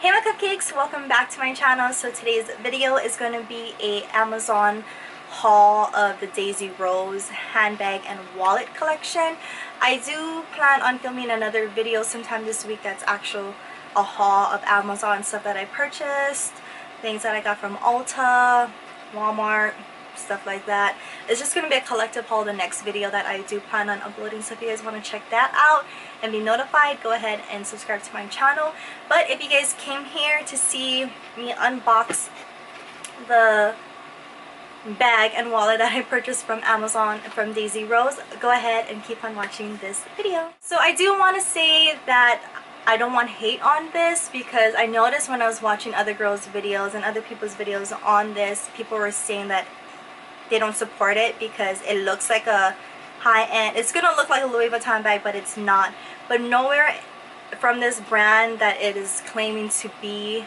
Hey my cupcakes, welcome back to my channel. So today's video is going to be a Amazon haul of the Daisy Rose handbag and wallet collection. I do plan on filming another video sometime this week that's actual a haul of Amazon stuff that I purchased, things that I got from Ulta, Walmart, stuff like that. It's just going to be a collective haul, the next video that I do plan on uploading. So if you guys want to check that out and be notified, go ahead and subscribe to my channel. But if you guys came here to see me unbox the bag and wallet that I purchased from Amazon from Daisy Rose, go ahead and keep on watching this video. So I do want to say that I don't want hate on this, because I noticed when I was watching other girls' videos and other people's videos on this, people were saying that they don't support it because it looks like a high-end, it's gonna look like a Louis Vuitton bag, but it's not. But nowhere from this brand that it is claiming to be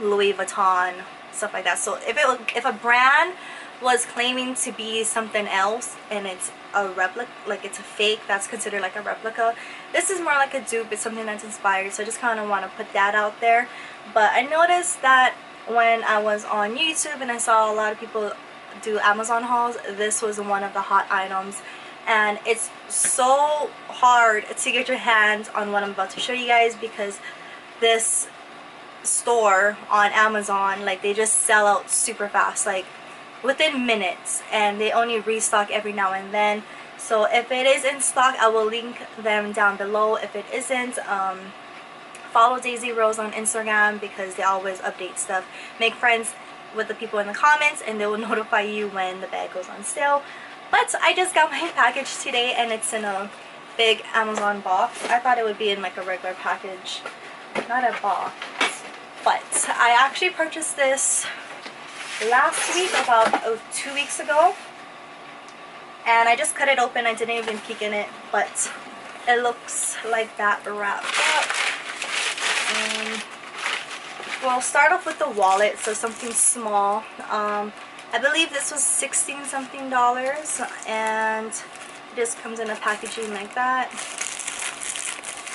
Louis Vuitton, stuff like that. So if a brand was claiming to be something else and it's a replica, like it's a fake, that's considered like a replica. This is more like a dupe. It's something that's inspired, so I just kind of want to put that out there. But I noticed that when I was on YouTube and I saw a lot of people do Amazon hauls, this was one of the hot items, and it's so hard to get your hands on what I'm about to show you guys, because this store on Amazon, like, they just sell out super fast, like within minutes, and they only restock every now and then. So if it is in stock, I will link them down below. If it isn't, follow Daisy Rose on Instagram, because they always update stuff. Make friends with the people in the comments and they will notify you when the bag goes on sale. But I just got my package today and it's in a big Amazon box. I thought it would be in like a regular package, not a box. But I actually purchased this last week, about 2 weeks ago, and I just cut it open. I didn't even peek in it, but it looks like that wrapped up. We'll start off with the wallet, so something small. I believe this was $16 something, and it just comes in a packaging like that.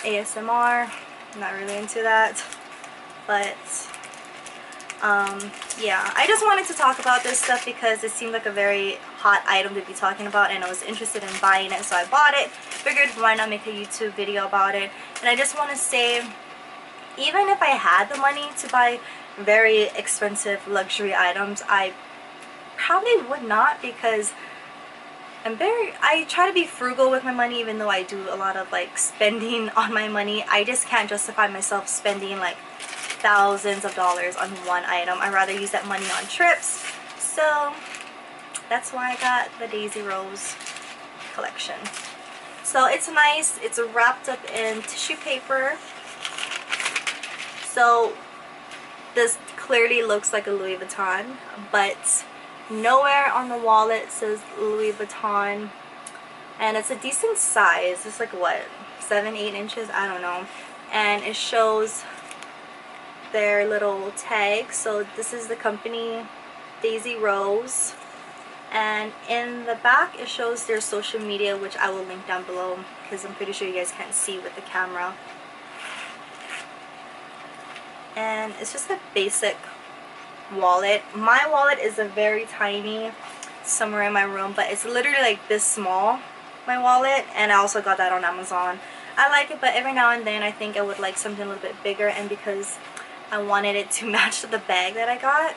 ASMR, not really into that, but yeah, I just wanted to talk about this stuff because it seemed like a very hot item to be talking about, and I was interested in buying it, so I bought it. Figured why not make a YouTube video about it. And I just want to say, even if I had the money to buy very expensive luxury items, I probably would not, because I try to be frugal with my money, even though I do a lot of like spending on my money. I just can't justify myself spending like thousands of dollars on one item. I'd rather use that money on trips. So that's why I got the Daisy Rose collection. So it's nice. It's wrapped up in tissue paper. So this clearly looks like a Louis Vuitton, but nowhere on the wallet says Louis Vuitton, and it's a decent size. It's like what, 7-8 inches, I don't know. And it shows their little tag. So this is the company, Daisy Rose, and in the back it shows their social media, which I will link down below because I'm pretty sure you guys can't see with the camera. And it's just a basic wallet. My wallet is a very tiny, somewhere in my room, but it's literally like this small, my wallet, and I also got that on Amazon. I like it, but every now and then I think I would like something a little bit bigger, and because I wanted it to match the bag that I got.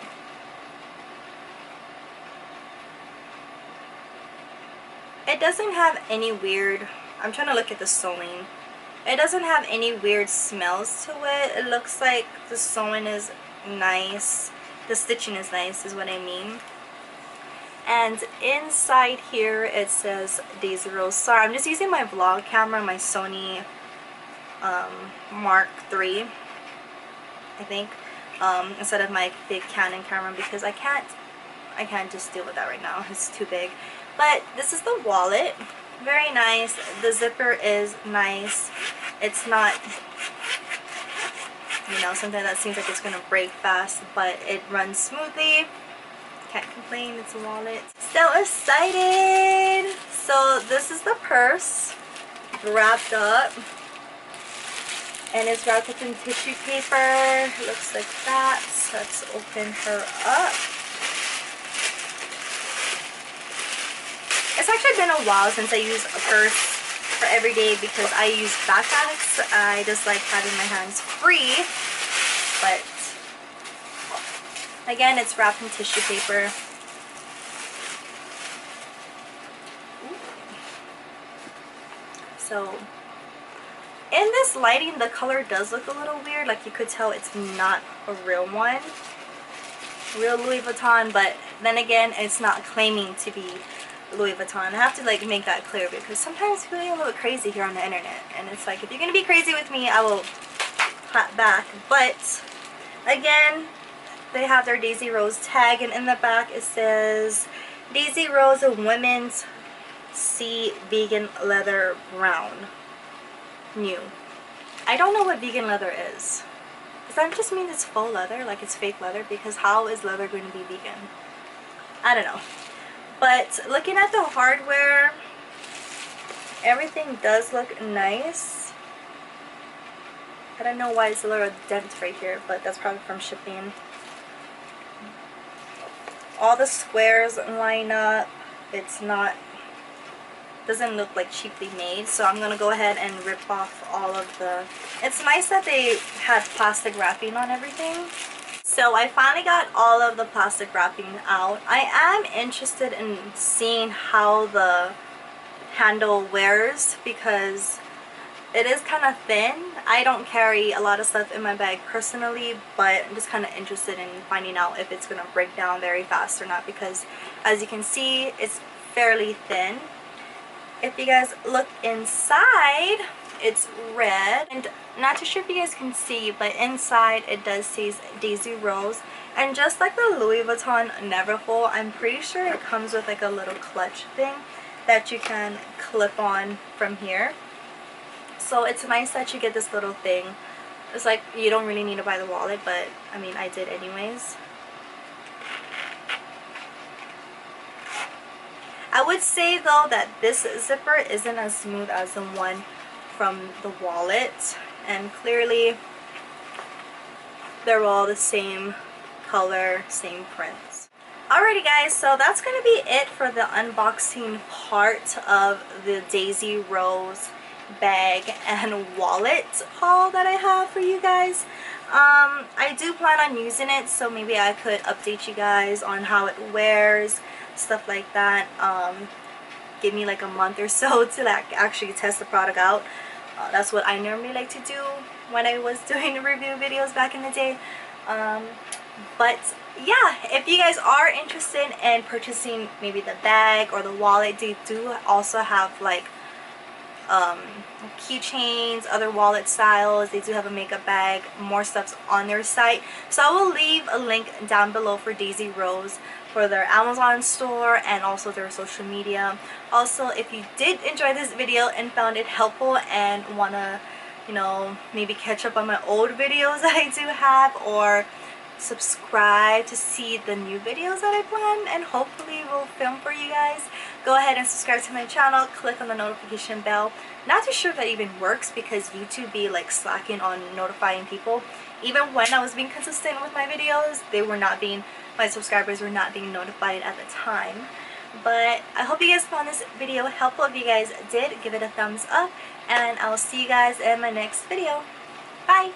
It doesn't have any weird, I'm trying to look at the sewing. It doesn't have any weird smells to it. It looks like the sewing is nice. The stitching is nice, is what I mean. And inside here it says Daisy Rose. Sorry, I'm just using my vlog camera, my Sony Mark III, I think, instead of my big Canon camera, because I can't just deal with that right now. It's too big. But this is the wallet. Very nice. The zipper is nice. It's not, you know, something that seems like it's gonna break fast, but it runs smoothly. Can't complain. It's a wallet. So excited. So this is the purse wrapped up. And it's wrapped up in tissue paper. It looks like that. Let's open her up. It's actually been a while since I used a purse for every day because I use backpacks. I just like having my hands free. But again, it's wrapped in tissue paper. So in this lighting, the color does look a little weird. Like you could tell it's not a real one. Real Louis Vuitton, but then again, it's not claiming to be Louis Vuitton. I have to like make that clear because sometimes people get a little crazy here on the internet. And it's like, if you're going to be crazy with me, I will clap back. But again, they have their Daisy Rose tag, and in the back it says Daisy Rose Women's Sea Vegan Leather Brown. New. I don't know what vegan leather is. Does that just mean it's faux leather? Like it's fake leather? Because how is leather going to be vegan? I don't know. But looking at the hardware, everything does look nice. I don't know why it's a little dent right here, but that's probably from shipping. All the squares line up. It's not, doesn't look like cheaply made, so I'm gonna go ahead and rip off all of the, it's nice that they had plastic wrapping on everything. So I finally got all of the plastic wrapping out. I am interested in seeing how the handle wears because it is kind of thin. I don't carry a lot of stuff in my bag personally, but I'm just kind of interested in finding out if it's gonna break down very fast or not, because as you can see, it's fairly thin. If you guys look inside, it's red, and not too sure if you guys can see, but inside it does say Daisy Rose. And just like the Louis Vuitton Neverfull, I'm pretty sure it comes with like a little clutch thing that you can clip on from here. So it's nice that you get this little thing. It's like you don't really need to buy the wallet, but I mean I did anyways. I would say though that this zipper isn't as smooth as the one from the wallet, and clearly they're all the same color, same prints. Alrighty guys, so that's going to be it for the unboxing part of the Daisy Rose bag and wallet haul that I have for you guys. I do plan on using it, so maybe I could update you guys on how it wears, stuff like that. Give me like a month or so to like actually test the product out. That's what I normally like to do when I was doing review videos back in the day. But yeah, if you guys are interested in purchasing maybe the bag or the wallet, they do also have like keychains, other wallet styles. They do have a makeup bag, more stuff's on their site. So I will leave a link down below for Daisy Rose for their Amazon store and also their social media. Also, if you did enjoy this video and found it helpful and want to, you know, maybe catch up on my old videos that I do have, or subscribe to see the new videos that I plan and hopefully will film for you guys, go ahead and subscribe to my channel, click on the notification bell. Not too sure if that even works because YouTube be like slacking on notifying people. Even when I was being consistent with my videos, my subscribers were not being notified at the time. But I hope you guys found this video helpful. If you guys did, give it a thumbs up, and I'll see you guys in my next video. Bye!